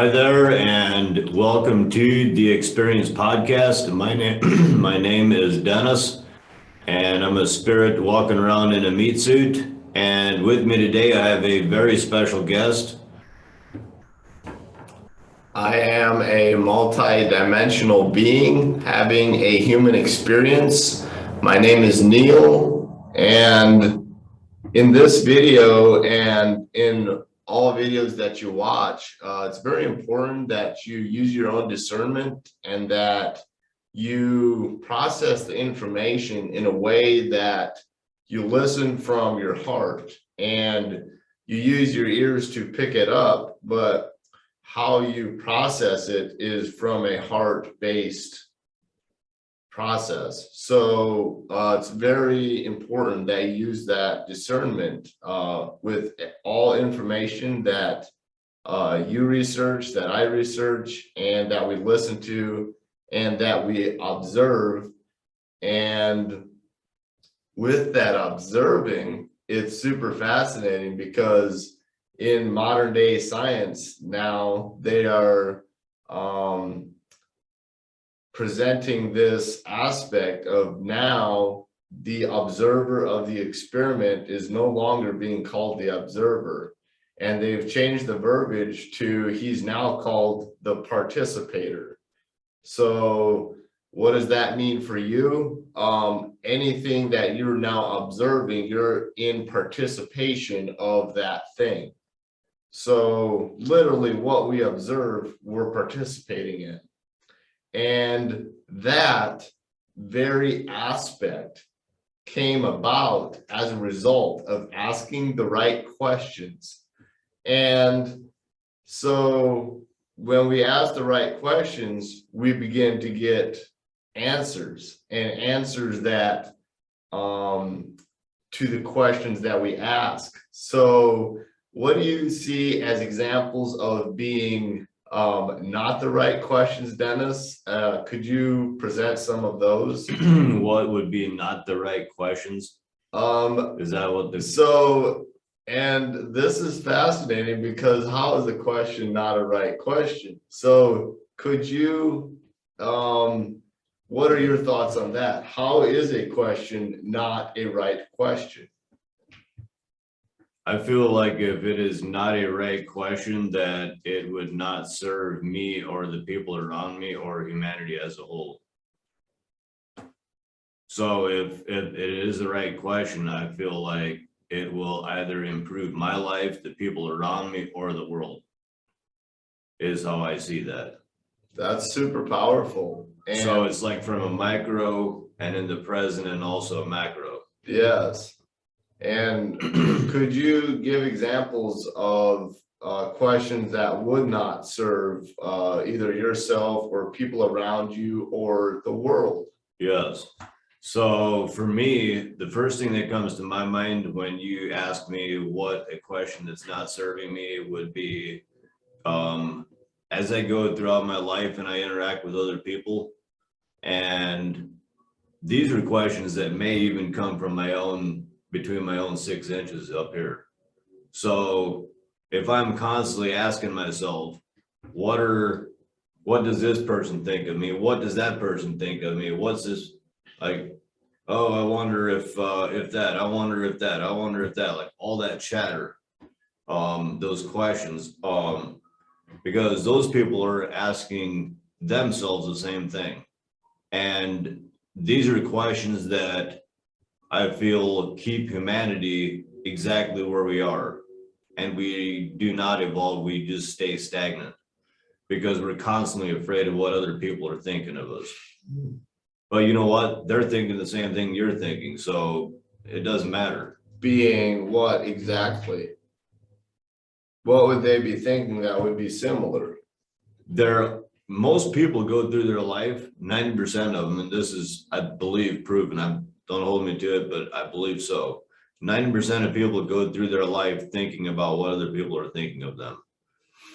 Hi there, and welcome to the Experience Podcast. My name is Dennis, and I'm a spirit walking around in a meat suit. And with me today, I have a very special guest. I am a multi-dimensional being having a human experience. My name is Neil, and in this video and in all videos that you watch, it's very important that you use your own discernment and that you process the information in a way that you listen from your heart and you use your ears to pick it up, but how you process it is from a heart-based process. So it's very important that you use that discernment with all information that you research, that I research, and that we listen to, and that we observe. And with that observing, it's super fascinating because in modern day science now, they are presenting this aspect of now the observer of the experiment is no longer being called the observer. And they've changed the verbiage to he's now called the participator. So what does that mean for you? Anything that you're now observing, you're in participation of that thing. So literally what we observe, we're participating in. And that very aspect came about as a result of asking the right questions. And so when we ask the right questions, we begin to get answers, and answers that to the questions that we ask. So what do you see as examples of being not the right questions, Dennis? Could you present some of those? What would be not the right questions? Is that what the... So, and this is fascinating because how is a question not a right question? So could you, what are your thoughts on that? How is a question not a right question? I feel like if it is not a right question, that it would not serve me or the people around me or humanity as a whole. So if it is the right question, I feel like it will either improve my life, the people around me, or the world, is how I see that. That's super powerful. And so it's like from a micro and in the present and also a macro. Yes. And could you give examples of questions that would not serve either yourself or people around you or the world? Yes. So for me, the first thing that comes to my mind when you ask me what a question that's not serving me would be, as I go throughout my life and I interact with other people, and these are questions that may even come from my own, between my own 6 inches up here. So if I'm constantly asking myself, what does this person think of me? What does that person think of me? What's this, like, oh, I wonder if that, I wonder if that, I wonder if that, like all that chatter, those questions, because those people are asking themselves the same thing. And these are questions that I feel keep humanity exactly where we are. And we do not evolve, we just stay stagnant because we're constantly afraid of what other people are thinking of us. But you know what? They're thinking the same thing you're thinking, so it doesn't matter. Being what exactly? What would they be thinking that would be similar? Most people go through their life, 90% of them, and this is, I believe, proven. Don't hold me to it, but I believe so. 90% of people go through their life thinking about what other people are thinking of them.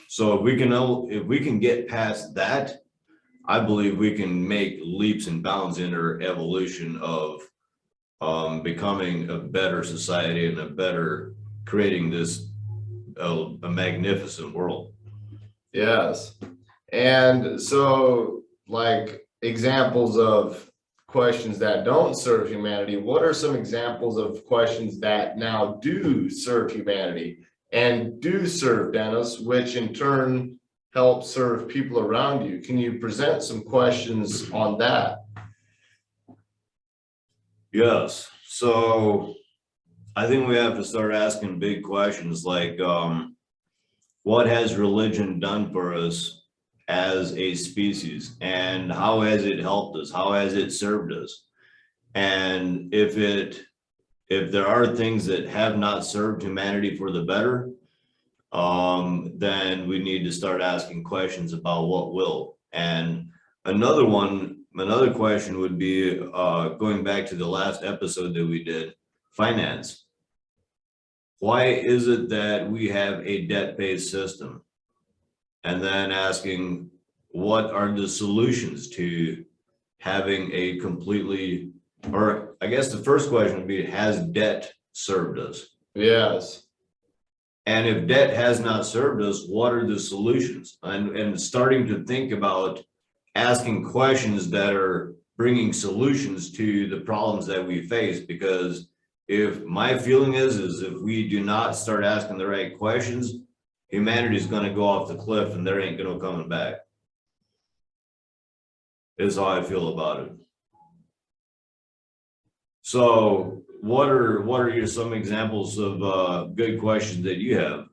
So if we can get past that, I believe we can make leaps and bounds in our evolution of becoming a better society and creating this a magnificent world. Yes. And so, like, examples of questions that don't serve humanity, what are some examples of questions that now do serve humanity and do serve Dennis, which in turn help serve people around you? Can you present some questions on that? Yes. So I think we have to start asking big questions like, what has religion done for us as a species, and how has it helped us? How has it served us? And if there are things that have not served humanity for the better, then we need to start asking questions about what will. And another question would be, going back to the last episode that we did, finance. Why is it that we have a debt-based system? And then asking, what are the solutions to having a completely, or I guess the first question would be, has debt served us? Yes. And if debt has not served us, what are the solutions? And starting to think about asking questions that are bringing solutions to the problems that we face. Because if my feeling is if we do not start asking the right questions, humanity is going to go off the cliff and there ain't going to coming back. Is how I feel about it. So what are some examples of good questions that you have?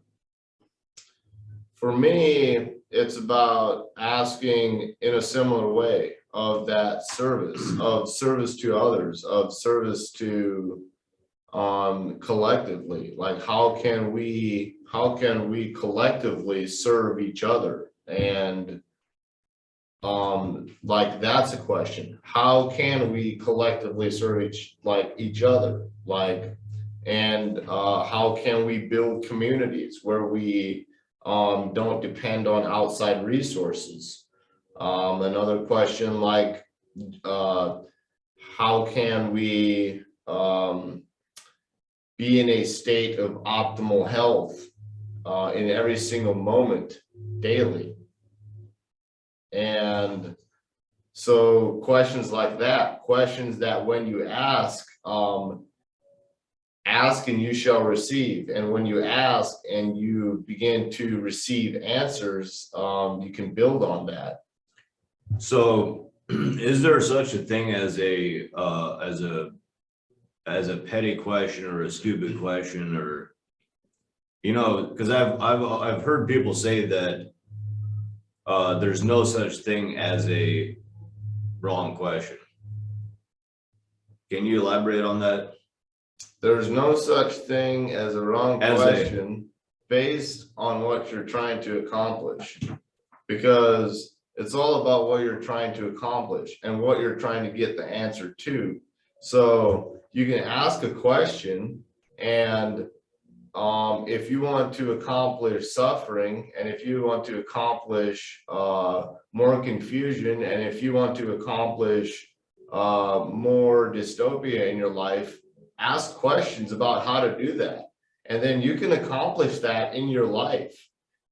For me, it's about asking in a similar way of that service to others, of service to collectively. Like, how can we collectively serve each other? And like, that's a question. How can we collectively serve each other? Like, and how can we build communities where we don't depend on outside resources? Another question, like, how can we be in a state of optimal health in every single moment daily? And so questions like that, questions that when you ask and you shall receive. And when you ask and you begin to receive answers, you can build on that. So is there such a thing as a petty question or a stupid question, or, because I've heard people say that there's no such thing as a wrong question. Can you elaborate on that? There's no such thing as a wrong question based on what you're trying to accomplish, because it's all about what you're trying to accomplish and what you're trying to get the answer to. So you can ask a question, and if you want to accomplish suffering, and if you want to accomplish more confusion, and if you want to accomplish more dystopia in your life, ask questions about how to do that. And then you can accomplish that in your life.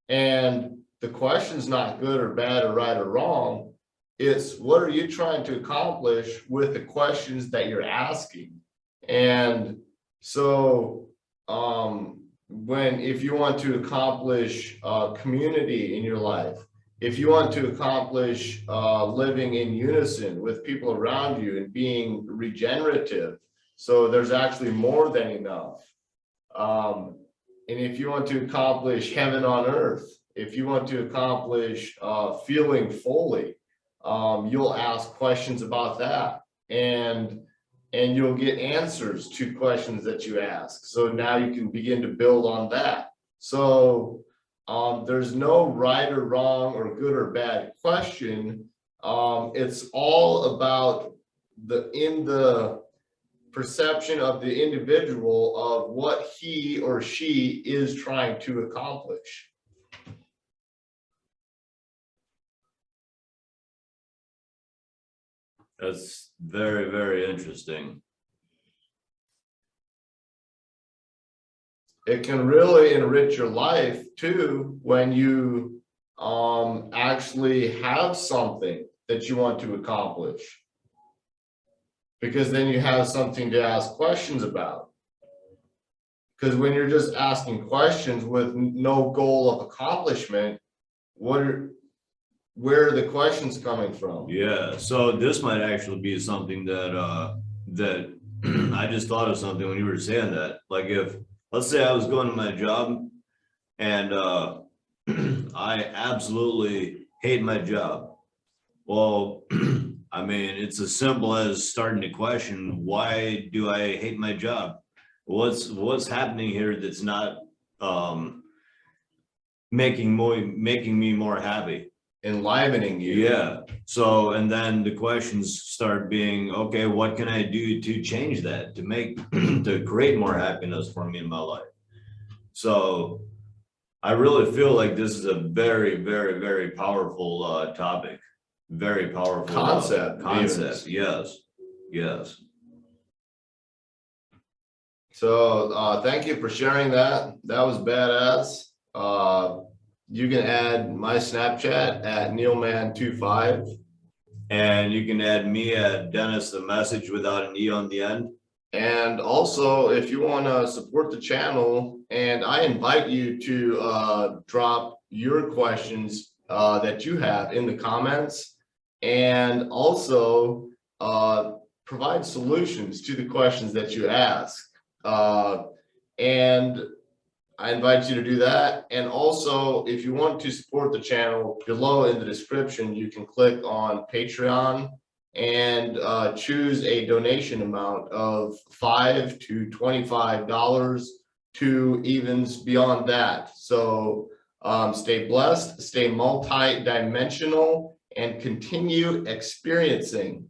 And the question's not good or bad or right or wrong. It's, what are you trying to accomplish with the questions that you're asking? And so if you want to accomplish community in your life, if you want to accomplish living in unison with people around you and being regenerative, so there's actually more than enough. And if you want to accomplish heaven on earth, if you want to accomplish feeling fully, you'll ask questions about that, and you'll get answers to questions that you ask. So now you can begin to build on that. So there's no right or wrong or good or bad question. It's all about the perception of the individual of what he or she is trying to accomplish. That's very, very interesting. It can really enrich your life too when you actually have something that you want to accomplish. Because then you have something to ask questions about. Because when you're just asking questions with no goal of accomplishment, where are the questions coming from? Yeah, so this might actually be something that that I just thought of something when you were saying that. Like if, let's say I was going to my job and I absolutely hate my job. Well, I mean, it's as simple as starting to question, why do I hate my job? What's happening here that's not making me more happy? Enlivening you. Yeah. So, and then the questions start being, okay, what can I do to change that, to make, to create more happiness for me in my life? So I really feel like this is a very, very, very powerful topic. Very powerful Concept. concept. Yes. Yes. So thank you for sharing that. That was badass. You can add my Snapchat at neilman25. And you can add me at Dennis the Message without an E on the end. And also, if you want to support the channel, and I invite you to drop your questions that you have in the comments, and also provide solutions to the questions that you ask. And I invite you to do that. And also, if you want to support the channel, below in the description, you can click on Patreon and choose a donation amount of $5 to $25 to even beyond that. So stay blessed, stay multi-dimensional, and continue experiencing